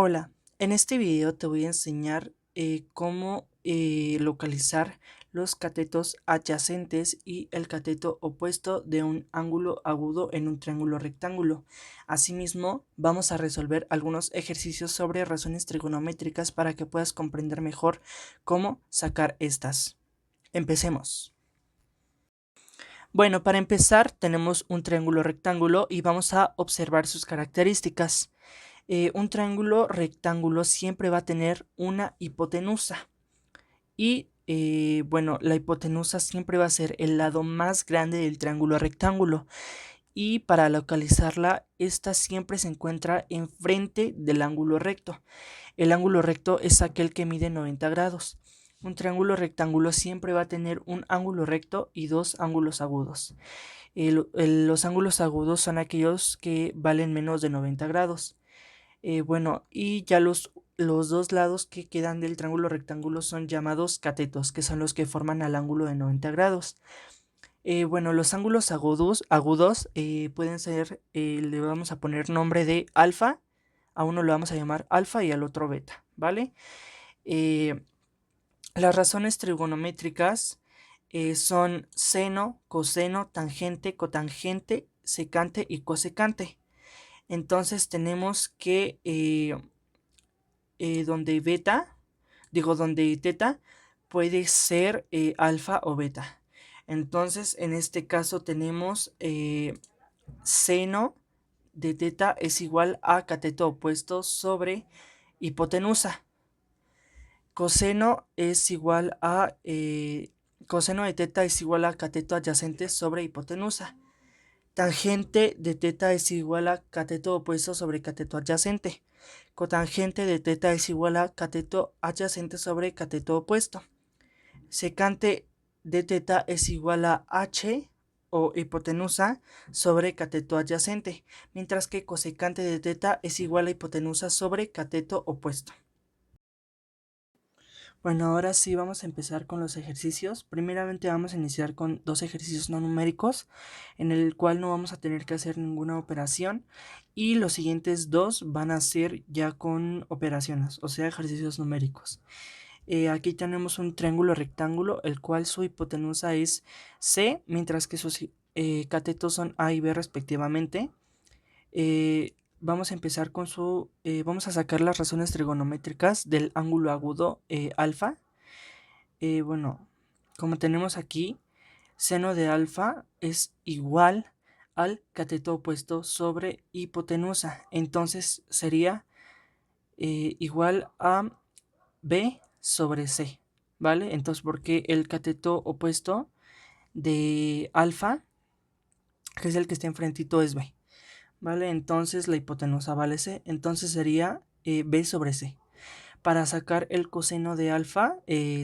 Hola, en este video te voy a enseñar cómo localizar los catetos adyacentes y el cateto opuesto de un ángulo agudo en un triángulo rectángulo. Asimismo, vamos a resolver algunos ejercicios sobre razones trigonométricas para que puedas comprender mejor cómo sacar estas. Empecemos. Bueno, para empezar tenemos un triángulo rectángulo y vamos a observar sus características. Un triángulo rectángulo siempre va a tener una hipotenusa y bueno, la hipotenusa siempre va a ser el lado más grande del triángulo rectángulo y para localizarla, esta siempre se encuentra enfrente del ángulo recto. El ángulo recto es aquel que mide 90 grados. Un triángulo rectángulo siempre va a tener un ángulo recto y dos ángulos agudos. Los ángulos agudos son aquellos que valen menos de 90 grados. Bueno, y ya los dos lados que quedan del triángulo rectángulo son llamados catetos, que son los que forman al ángulo de 90 grados. Bueno, los ángulos agudos pueden ser, le vamos a poner nombre de alfa, a uno lo vamos a llamar alfa y al otro beta, ¿vale? Eh, las razones trigonométricas son seno, coseno, tangente, cotangente, secante y cosecante. Entonces tenemos que donde teta puede ser alfa o beta. Entonces, en este caso tenemos seno de teta es igual a cateto opuesto sobre hipotenusa. Coseno es igual a coseno de teta es igual a cateto adyacente sobre hipotenusa. Tangente de teta es igual a cateto opuesto sobre cateto adyacente. Cotangente de teta es igual a cateto adyacente sobre cateto opuesto. Secante de teta es igual a h o hipotenusa sobre cateto adyacente, mientras que cosecante de teta es igual a hipotenusa sobre cateto opuesto. Bueno, ahora sí vamos a empezar con los ejercicios. Primeramente vamos a iniciar con dos ejercicios no numéricos, en el cual no vamos a tener que hacer ninguna operación, y los siguientes dos van a ser ya con operaciones, o sea, ejercicios numéricos. Aquí tenemos un triángulo rectángulo, el cual su hipotenusa es C, mientras que sus catetos son A y B respectivamente. Vamos a empezar con vamos a sacar las razones trigonométricas del ángulo agudo alfa. Bueno, como tenemos aquí, seno de alfa es igual al cateto opuesto sobre hipotenusa. Entonces sería igual a B sobre C, ¿vale? Entonces, porque el cateto opuesto de alfa, que es el que está enfrentito, es B. ¿Vale? Entonces la hipotenusa vale C, entonces sería B sobre C. Para sacar el coseno de alfa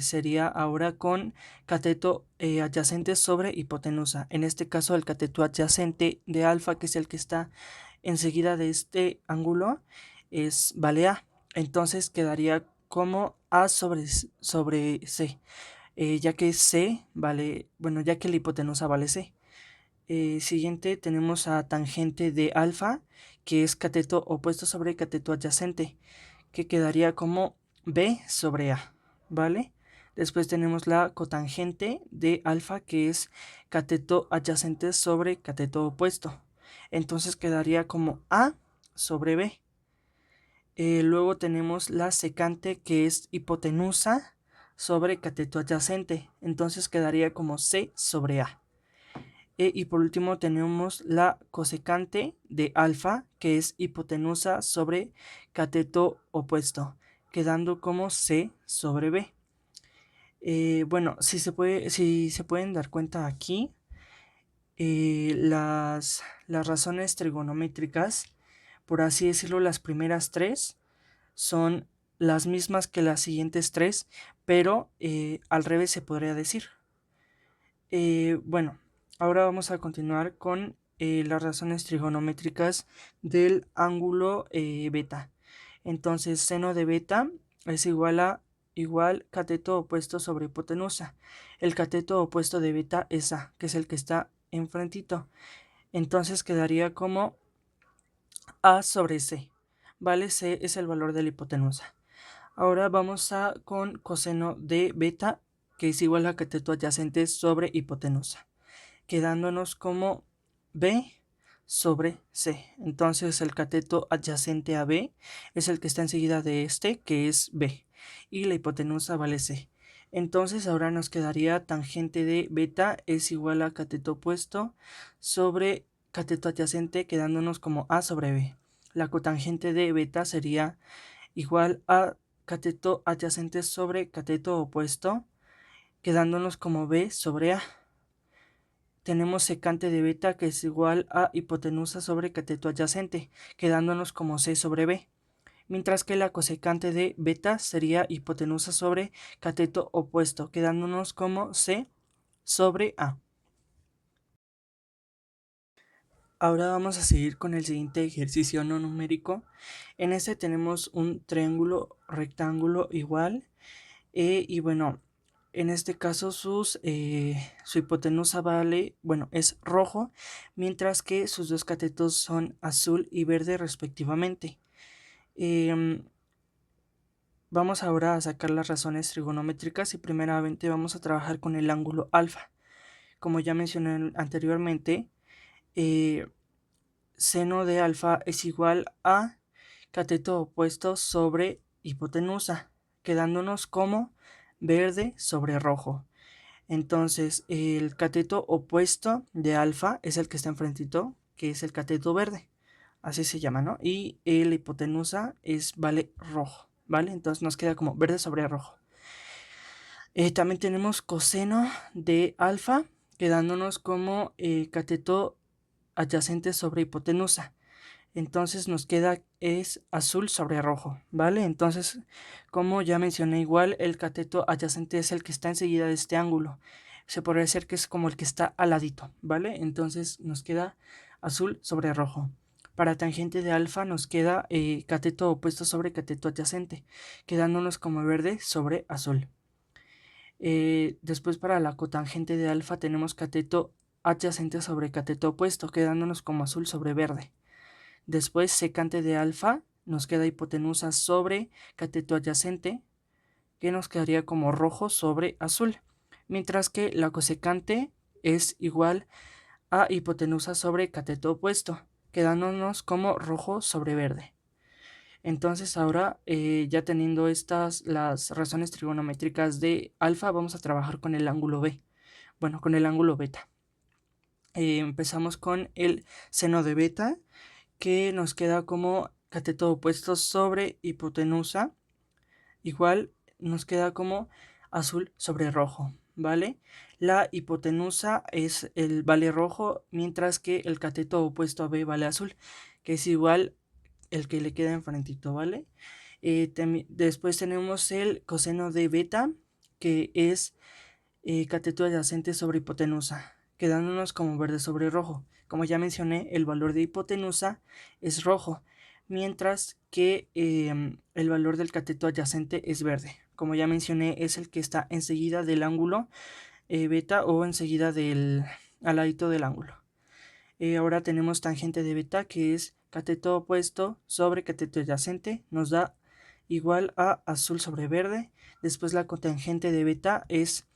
sería ahora con cateto adyacente sobre hipotenusa. En este caso el cateto adyacente de alfa, que es el que está enseguida de este ángulo, vale A. Entonces quedaría como A sobre C, ya que C vale, bueno, ya que la hipotenusa vale C. Siguiente tenemos a tangente de alfa, que es cateto opuesto sobre cateto adyacente, que quedaría como B sobre A, ¿vale? Después tenemos la cotangente de alfa, que es cateto adyacente sobre cateto opuesto. Entonces quedaría como A sobre B. Luego tenemos la secante, que es hipotenusa sobre cateto adyacente. Entonces quedaría como C sobre A. Y por último tenemos la cosecante de alfa, que es hipotenusa sobre cateto opuesto, quedando como C sobre B. Bueno, si se pueden dar cuenta aquí, las razones trigonométricas, por así decirlo, las primeras tres son las mismas que las siguientes tres, pero al revés se podría decir. Bueno, ahora vamos a continuar con las razones trigonométricas del ángulo beta. Entonces, seno de beta es igual cateto opuesto sobre hipotenusa. El cateto opuesto de beta es A, que es el que está enfrentito. Entonces quedaría como A sobre C, vale, C es el valor de la hipotenusa. Ahora vamos con coseno de beta, que es igual a cateto adyacente sobre hipotenusa, quedándonos como B sobre C. Entonces el cateto adyacente a B es el que está enseguida de este, que es B, y la hipotenusa vale C. Entonces ahora nos quedaría tangente de beta es igual a cateto opuesto sobre cateto adyacente, quedándonos como A sobre B. La cotangente de beta sería igual a cateto adyacente sobre cateto opuesto, quedándonos como B sobre A. Tenemos secante de beta que es igual a hipotenusa sobre cateto adyacente, quedándonos como C sobre B, mientras que la cosecante de beta sería hipotenusa sobre cateto opuesto, quedándonos como C sobre A. Ahora vamos a seguir con el siguiente ejercicio no numérico. En este tenemos un triángulo rectángulo igual y bueno, en este caso su hipotenusa vale, bueno, es rojo, mientras que sus dos catetos son azul y verde respectivamente. Em, Vamos ahora a sacar las razones trigonométricas y primeramente vamos a trabajar con el ángulo alfa. Como ya mencioné anteriormente, eh, seno de alfa es igual a cateto opuesto sobre hipotenusa, quedándonos como verde sobre rojo. Entonces, el cateto opuesto de alfa es el que está enfrentito, que es el cateto verde. Así se llama, ¿no? Y la hipotenusa vale rojo, ¿vale? Entonces nos queda como verde sobre rojo. También tenemos coseno de alfa, quedándonos como cateto adyacente sobre hipotenusa. Entonces nos queda es azul sobre rojo, ¿vale? Entonces, como ya mencioné igual, el cateto adyacente es el que está enseguida de este ángulo. Se podría decir que es como el que está al ladito, ¿vale? Entonces nos queda azul sobre rojo. Para tangente de alfa nos queda cateto opuesto sobre cateto adyacente, quedándonos como verde sobre azul. Después para la cotangente de alfa tenemos cateto adyacente sobre cateto opuesto, quedándonos como azul sobre verde. Después secante de alfa nos queda hipotenusa sobre cateto adyacente, que nos quedaría como rojo sobre azul, mientras que la cosecante es igual a hipotenusa sobre cateto opuesto, quedándonos como rojo sobre verde. Entonces ahora ya teniendo las razones trigonométricas de alfa, vamos a trabajar con el ángulo B, bueno, con el ángulo beta. Empezamos con el seno de beta, que nos queda como cateto opuesto sobre hipotenusa, igual nos queda como azul sobre rojo, ¿vale? La hipotenusa es el vale rojo, mientras que el cateto opuesto a B vale azul, que es igual el que le queda enfrentito, ¿vale? Después tenemos el coseno de beta, que es cateto adyacente sobre hipotenusa, quedándonos como verde sobre rojo. Como ya mencioné, el valor de hipotenusa es rojo, mientras que el valor del cateto adyacente es verde. Como ya mencioné, es el que está enseguida del ángulo beta o enseguida al ladito del ángulo. Ahora tenemos tangente de beta, que es cateto opuesto sobre cateto adyacente, nos da igual a azul sobre verde. Después la cotangente de beta es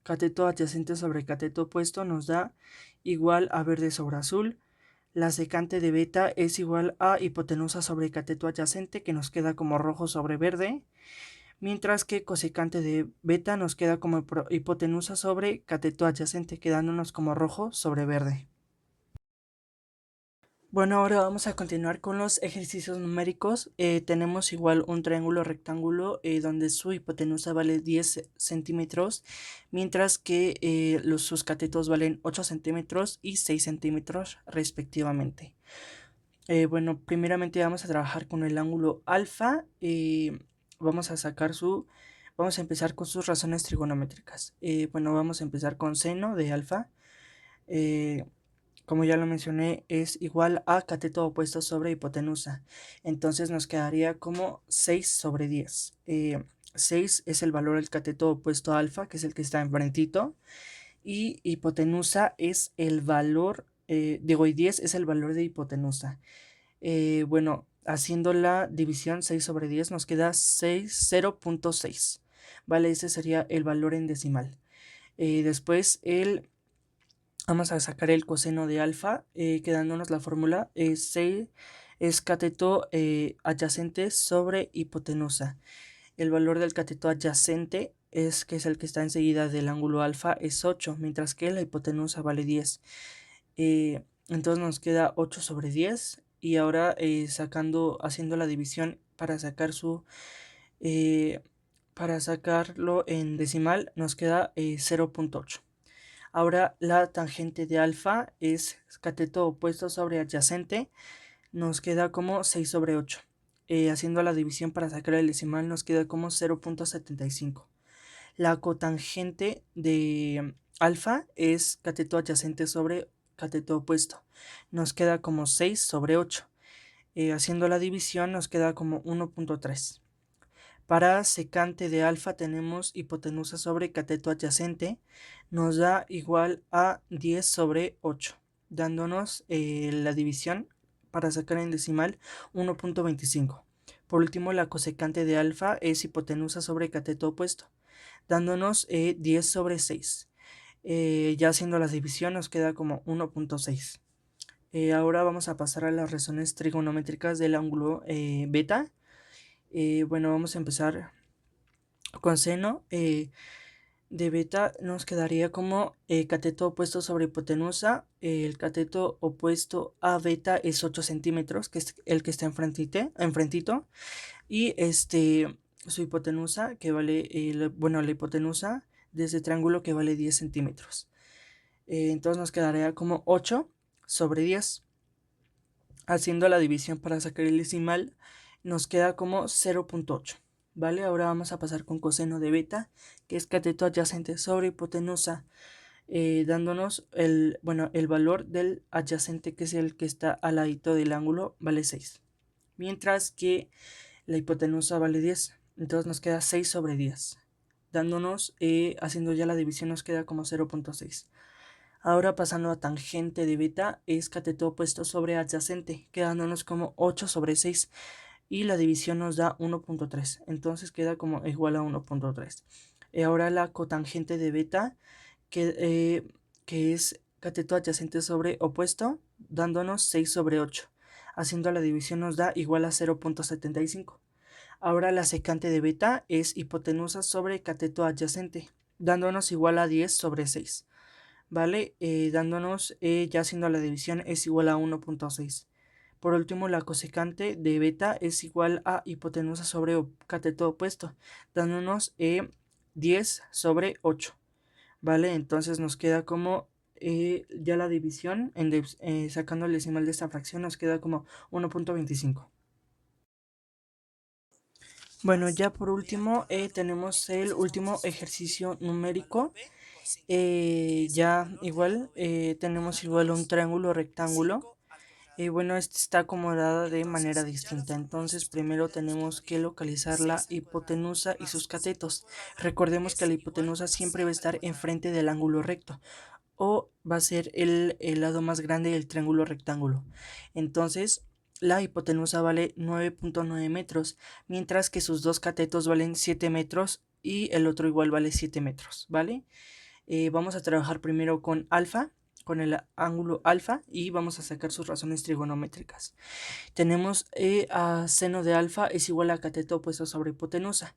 cateto adyacente sobre cateto opuesto, nos da igual a verde sobre azul. La secante de beta es igual a hipotenusa sobre cateto adyacente, que nos queda como rojo sobre verde, mientras que cosecante de beta nos queda como hipotenusa sobre cateto adyacente, quedándonos como rojo sobre verde. Bueno, ahora vamos a continuar con los ejercicios numéricos. Tenemos igual un triángulo rectángulo donde su hipotenusa vale 10 centímetros, mientras que sus catetos valen 8 centímetros y 6 centímetros respectivamente. Bueno, primeramente vamos a trabajar con el ángulo alfa. Vamos a vamos a empezar con sus razones trigonométricas. Bueno, vamos a empezar con seno de alfa. Eh, como ya lo mencioné, es igual a cateto opuesto sobre hipotenusa. Entonces nos quedaría como 6 sobre 10. 6 es el valor del cateto opuesto a alfa, que es el que está enfrentito. Y hipotenusa es el valor, y 10 es el valor de hipotenusa. Bueno, Haciendo la división 6 sobre 10 nos queda 0.6, ¿vale? Ese sería el valor en decimal. Después vamos a sacar el coseno de alfa, quedándonos la fórmula 6 es cateto adyacente sobre hipotenusa. El valor del cateto adyacente que es el que está enseguida del ángulo alfa, es 8, mientras que la hipotenusa vale 10. Entonces nos queda 8 sobre 10 y ahora haciendo la división eh, para sacarlo en decimal nos queda 0.8. Ahora la tangente de alfa es cateto opuesto sobre adyacente, nos queda como 6 sobre 8. Haciendo la división para sacar el decimal nos queda como 0.75. La cotangente de alfa es cateto adyacente sobre cateto opuesto. Nos queda como 6 sobre 8. Haciendo la división nos queda como 1.3. Para secante de alfa tenemos hipotenusa sobre cateto adyacente. Nos da igual a 10 sobre 8, dándonos la división para sacar en decimal 1.25. Por último, la cosecante de alfa es hipotenusa sobre cateto opuesto, dándonos 10 sobre 6. Ya haciendo la división nos queda como 1.6. Ahora vamos a pasar a las razones trigonométricas del ángulo beta. Bueno, vamos a empezar con seno de beta. Nos quedaría como cateto opuesto sobre hipotenusa. El cateto opuesto a beta es 8 centímetros, que es el que está enfrentito. Y su hipotenusa, que vale, la hipotenusa de ese triángulo que vale 10 centímetros. Entonces nos quedaría como 8 sobre 10. Haciendo la división para sacar el decimal, nos queda como 0.8. ¿Vale? Ahora vamos a pasar con coseno de beta, que es cateto adyacente sobre hipotenusa, dándonos el valor del adyacente, que es el que está al ladito del ángulo, vale 6. Mientras que la hipotenusa vale 10. Entonces nos queda 6 sobre 10. Dándonos, haciendo ya la división, nos queda como 0.6. Ahora pasando a tangente de beta, es cateto opuesto sobre adyacente, quedándonos como 8 sobre 6. Y la división nos da 1.3. Entonces queda como igual a 1.3. Ahora la cotangente de beta, que es cateto adyacente sobre opuesto, dándonos 6 sobre 8. Haciendo la división nos da igual a 0.75. Ahora la secante de beta es hipotenusa sobre cateto adyacente, dándonos igual a 10 sobre 6. ¿Vale? Dándonos, ya haciendo la división, es igual a 1.6. Por último, la cosecante de beta es igual a hipotenusa sobre cateto opuesto, dándonos 10 sobre 8. ¿Vale? Entonces nos queda como ya la división, sacando el decimal de esta fracción, nos queda como 1.25. Bueno, ya por último tenemos el último ejercicio numérico. Ya igual tenemos igual un triángulo rectángulo. Bueno, este está acomodado de manera distinta. Entonces primero tenemos que localizar la hipotenusa y sus catetos. Recordemos que la hipotenusa siempre va a estar enfrente del ángulo recto, o va a ser el lado más grande del triángulo rectángulo. Entonces la hipotenusa vale 9.9 metros, mientras que sus dos catetos valen 7 metros y el otro igual vale 7 metros, ¿vale? Vamos a trabajar primero con alfa, con el ángulo alfa, y vamos a sacar sus razones trigonométricas. Tenemos a seno de alfa es igual a cateto opuesto sobre hipotenusa.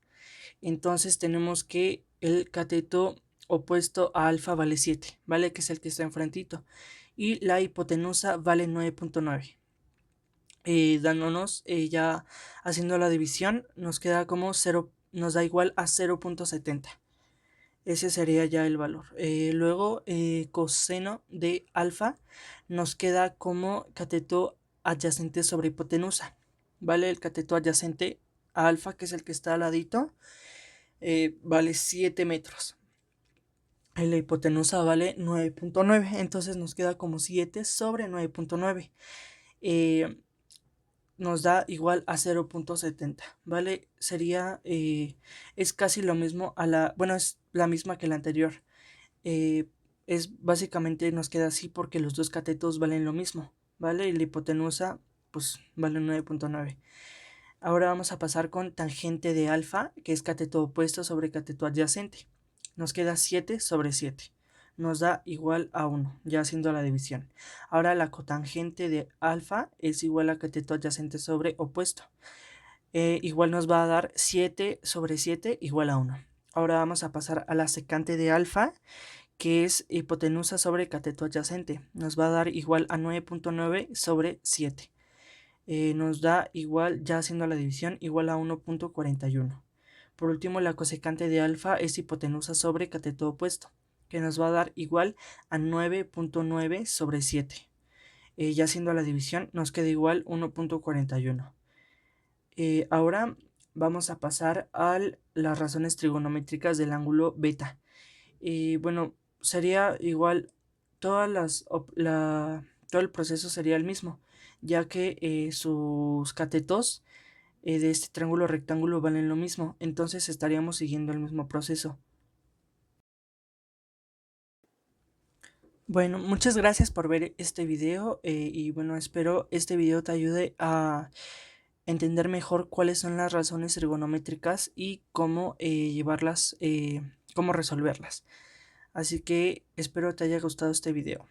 Entonces tenemos que el cateto opuesto a alfa vale 7, ¿vale? Que es el que está enfrentito. Y la hipotenusa vale 9.9. Dándonos, ya haciendo la división, nos queda como 0, nos da igual a 0.70. Ese sería ya el valor. Luego, coseno de alfa nos queda como cateto adyacente sobre hipotenusa. ¿Vale? El cateto adyacente a alfa, que es el que está al ladito, vale 7 metros. La hipotenusa vale 9.9. Entonces nos queda como 7 sobre 9.9. Nos da igual a 0.70, ¿vale? Es casi lo mismo es la misma que la anterior. Es básicamente nos queda así porque los dos catetos valen lo mismo, ¿vale? Y la hipotenusa pues vale 9.9. Ahora vamos a pasar con tangente de alfa, que es cateto opuesto sobre cateto adyacente. Nos queda 7 sobre 7. Nos da igual a 1, ya haciendo la división. Ahora la cotangente de alfa es igual a cateto adyacente sobre opuesto. Igual nos va a dar 7 sobre 7 igual a 1. Ahora vamos a pasar a la secante de alfa, que es hipotenusa sobre cateto adyacente. Nos va a dar igual a 9.9 sobre 7. Nos da igual, ya haciendo la división, igual a 1.41. Por último, la cosecante de alfa es hipotenusa sobre cateto opuesto, que nos va a dar igual a 9.9 sobre 7. Ya haciendo la división, nos queda igual 1.41. Ahora vamos a pasar a las razones trigonométricas del ángulo beta. Bueno, sería igual, todo el proceso sería el mismo, ya que sus catetos de este triángulo rectángulo valen lo mismo, entonces estaríamos siguiendo el mismo proceso. Bueno, muchas gracias por ver este video y bueno, espero este video te ayude a entender mejor cuáles son las razones trigonométricas y cómo llevarlas, cómo resolverlas. Así que espero te haya gustado este video.